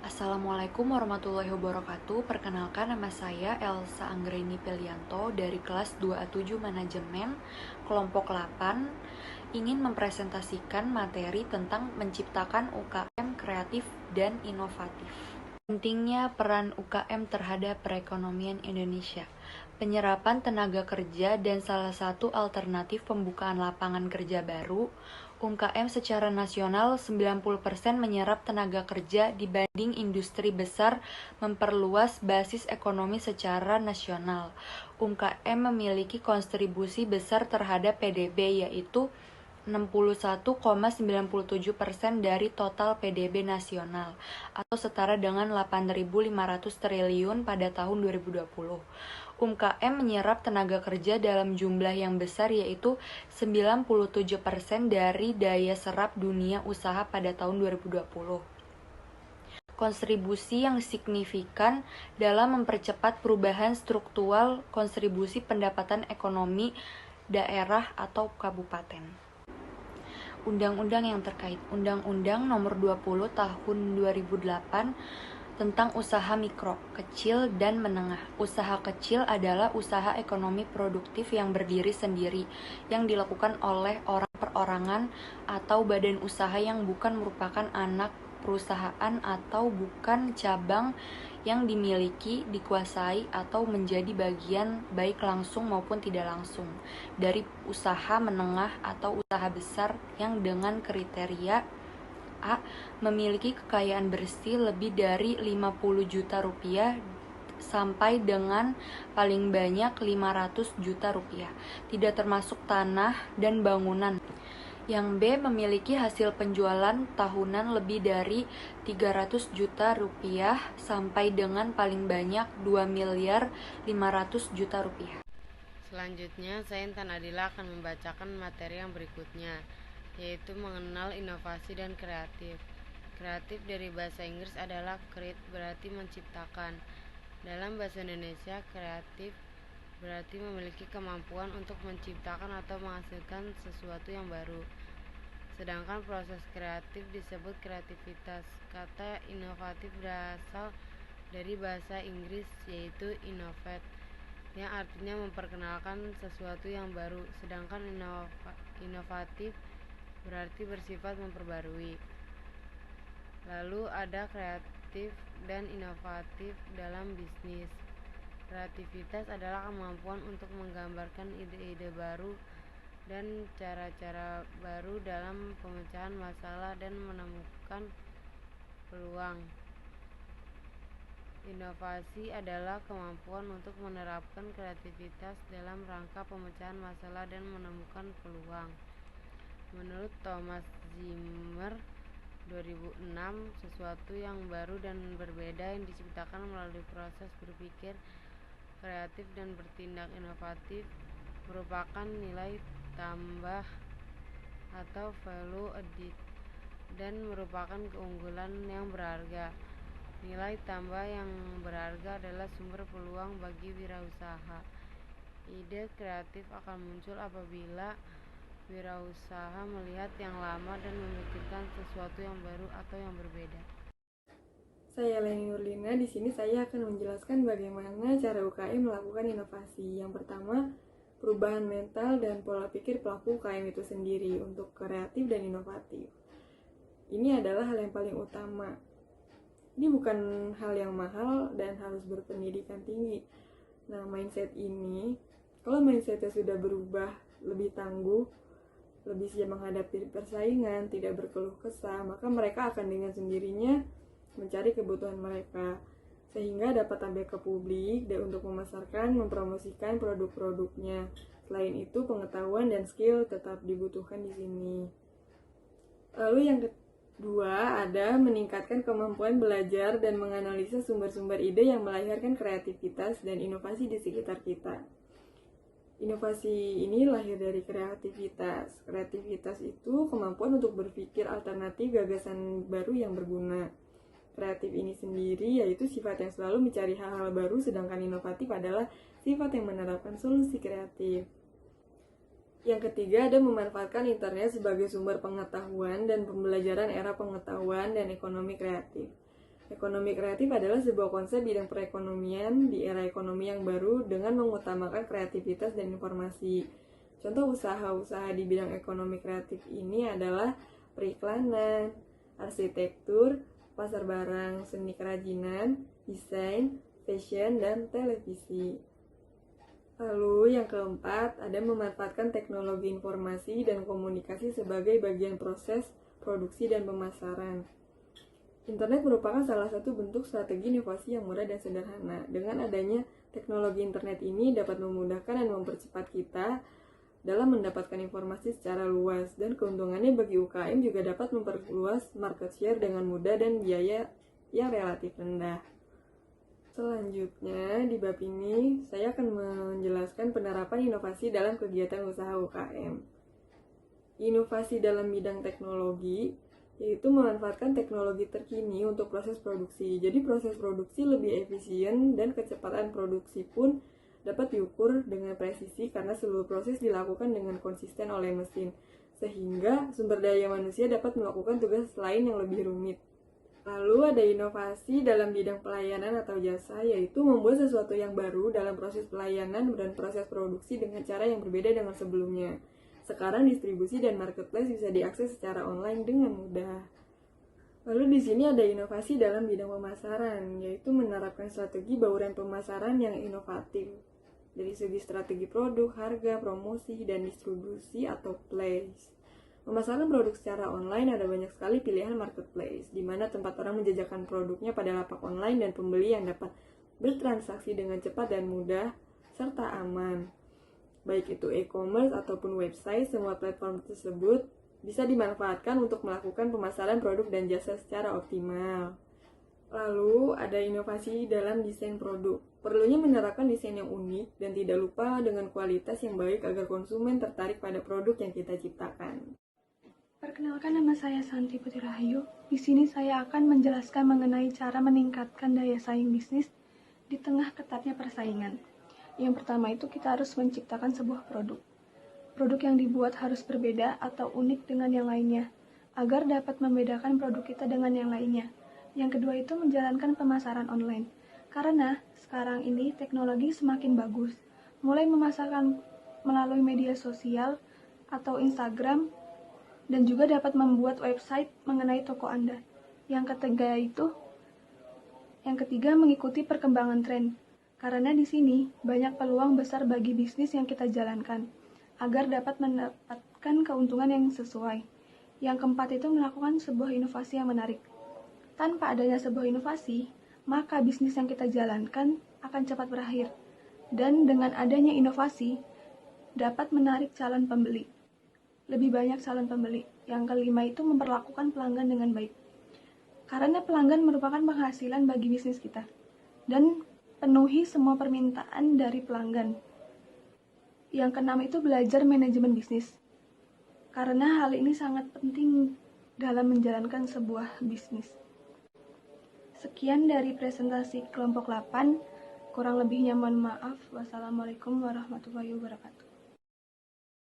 Assalamualaikum warahmatullahi wabarakatuh. Perkenalkan, nama saya Elsa Anggreni Pelianto dari kelas 2A7 Manajemen kelompok 8 ingin mempresentasikan materi tentang menciptakan UKM kreatif dan inovatif. Pentingnya peran UKM terhadap perekonomian Indonesia. Penyerapan tenaga kerja dan salah satu alternatif pembukaan lapangan kerja baru. UMKM secara nasional 90% menyerap tenaga kerja dibanding industri besar, memperluas basis ekonomi secara nasional. UMKM memiliki kontribusi besar terhadap PDB, yaitu 61,97% dari total PDB nasional atau setara dengan 8.500 triliun pada tahun 2020. UMKM menyerap tenaga kerja dalam jumlah yang besar, yaitu 97% dari daya serap dunia usaha pada tahun 2020. Kontribusi yang signifikan dalam mempercepat perubahan struktural kontribusi pendapatan ekonomi daerah atau kabupaten. Undang-undang yang terkait. Undang-Undang Nomor 20 Tahun 2008 tentang usaha mikro, kecil, dan menengah. Usaha kecil adalah usaha ekonomi produktif yang berdiri sendiri, yang dilakukan oleh orang perorangan atau badan usaha yang bukan merupakan anak perusahaan atau bukan cabang yang dimiliki, dikuasai, atau menjadi bagian baik langsung maupun tidak langsung dari usaha menengah atau usaha besar yang dengan kriteria A. Memiliki kekayaan bersih lebih dari 50 juta rupiah sampai dengan paling banyak 500 juta rupiah, tidak termasuk tanah dan bangunan. Yang B. Memiliki hasil penjualan tahunan lebih dari 300 juta rupiah sampai dengan paling banyak 2 miliar 500 juta rupiah. Selanjutnya, saya Intan Adila akan membacakan materi yang berikutnya, yaitu mengenal inovasi dan kreatif. Kreatif dari bahasa Inggris adalah create, berarti menciptakan. Dalam bahasa Indonesia, kreatif berarti memiliki kemampuan untuk menciptakan atau menghasilkan sesuatu yang baru. Sedangkan proses kreatif disebut kreativitas. Kata inovatif berasal dari bahasa Inggris, yaitu innovate, yang artinya memperkenalkan sesuatu yang baru, sedangkan inovatif berarti bersifat memperbarui. Lalu ada kreatif dan inovatif dalam bisnis. Kreativitas adalah kemampuan untuk menggambarkan ide-ide baru dan cara-cara baru dalam pemecahan masalah dan menemukan peluang. Inovasi adalah kemampuan untuk menerapkan kreativitas dalam rangka pemecahan masalah dan menemukan peluang. Menurut Thomas Zimmer 2006, sesuatu yang baru dan berbeda yang diciptakan melalui proses berpikir kreatif dan bertindak inovatif merupakan nilai tambah atau value added dan merupakan keunggulan yang berharga. Nilai tambah yang berharga adalah sumber peluang bagi wirausaha. Ide kreatif akan muncul apabila wirausaha melihat yang lama dan memikirkan sesuatu yang baru atau yang berbeda. Saya Leni Nurlina. Di sini saya akan menjelaskan bagaimana cara UKM melakukan inovasi. Yang pertama, perubahan mental dan pola pikir pelaku UKM itu sendiri untuk kreatif dan inovatif. Ini adalah hal yang paling utama. Ini bukan hal yang mahal dan harus berpendidikan tinggi. Nah, mindset ini, kalau mindsetnya sudah berubah, lebih tangguh, lebih siap menghadapi persaingan, tidak berkeluh kesah, maka mereka akan dengan sendirinya mencari kebutuhan mereka, sehingga dapat tampil ke publik dan untuk memasarkan, mempromosikan produk-produknya. Selain itu, pengetahuan dan skill tetap dibutuhkan di sini. Lalu yang kedua, ada meningkatkan kemampuan belajar dan menganalisa sumber-sumber ide yang melahirkan kreativitas dan inovasi di sekitar kita. Inovasi ini lahir dari kreativitas. Kreativitas itu kemampuan untuk berpikir alternatif, gagasan baru yang berguna. Kreatif ini sendiri yaitu sifat yang selalu mencari hal-hal baru, sedangkan inovatif adalah sifat yang menerapkan solusi kreatif. Yang ketiga, ada memanfaatkan internet sebagai sumber pengetahuan dan pembelajaran era pengetahuan dan ekonomi kreatif. Ekonomi kreatif adalah sebuah konsep bidang perekonomian di era ekonomi yang baru dengan mengutamakan kreativitas dan informasi. Contoh usaha-usaha di bidang ekonomi kreatif ini adalah periklanan, arsitektur, pasar barang, seni kerajinan, desain, fashion, dan televisi. Lalu yang keempat, ada memanfaatkan teknologi informasi dan komunikasi sebagai bagian proses produksi dan pemasaran. Internet merupakan salah satu bentuk strategi inovasi yang mudah dan sederhana. Dengan adanya teknologi internet ini dapat memudahkan dan mempercepat kita dalam mendapatkan informasi secara luas, dan keuntungannya bagi UKM juga dapat memperluas market share dengan mudah dan biaya yang relatif rendah. Selanjutnya, di bab ini saya akan menjelaskan penerapan inovasi dalam kegiatan usaha UKM. Inovasi dalam bidang teknologi yaitu memanfaatkan teknologi terkini untuk proses produksi. Jadi proses produksi lebih efisien dan kecepatan produksi pun dapat diukur dengan presisi karena seluruh proses dilakukan dengan konsisten oleh mesin, sehingga sumber daya manusia dapat melakukan tugas lain yang lebih rumit. Lalu ada inovasi dalam bidang pelayanan atau jasa, yaitu membuat sesuatu yang baru dalam proses pelayanan dan proses produksi dengan cara yang berbeda dengan sebelumnya. Sekarang distribusi dan marketplace bisa diakses secara online dengan mudah. Lalu di sini ada inovasi dalam bidang pemasaran, yaitu menerapkan strategi bauran pemasaran yang inovatif dari segi strategi produk, harga, promosi, dan distribusi atau place. Pemasaran produk secara online ada banyak sekali pilihan marketplace, di mana tempat orang menjajakan produknya pada lapak online dan pembeli yang dapat bertransaksi dengan cepat dan mudah serta aman. Baik itu e-commerce ataupun website, semua platform tersebut bisa dimanfaatkan untuk melakukan pemasaran produk dan jasa secara optimal. Lalu ada inovasi dalam desain produk. Perlunya menerapkan desain yang unik dan tidak lupa dengan kualitas yang baik agar konsumen tertarik pada produk yang kita ciptakan. Perkenalkan, nama saya Santi Putri Rahayu. Di sini saya akan menjelaskan mengenai cara meningkatkan daya saing bisnis di tengah ketatnya persaingan. Yang pertama itu kita harus menciptakan sebuah produk. Produk yang dibuat harus berbeda atau unik dengan yang lainnya, agar dapat membedakan produk kita dengan yang lainnya. Yang kedua itu menjalankan pemasaran online. Karena sekarang ini teknologi semakin bagus, mulai memasarkan melalui media sosial atau Instagram, dan juga dapat membuat website mengenai toko Anda. Yang ketiga mengikuti perkembangan tren. Karena di sini banyak peluang besar bagi bisnis yang kita jalankan, agar dapat mendapatkan keuntungan yang sesuai. Yang keempat itu melakukan sebuah inovasi yang menarik. Tanpa adanya sebuah inovasi, maka bisnis yang kita jalankan akan cepat berakhir. Dan dengan adanya inovasi, dapat menarik calon pembeli. Lebih banyak calon pembeli. Yang kelima itu memperlakukan pelanggan dengan baik. Karena pelanggan merupakan penghasilan bagi bisnis kita. Dan penuhi semua permintaan dari pelanggan. Yang keenam itu belajar manajemen bisnis. Karena hal ini sangat penting dalam menjalankan sebuah bisnis. Sekian dari presentasi kelompok 8. Kurang lebihnya mohon maaf. Wassalamualaikum warahmatullahi wabarakatuh.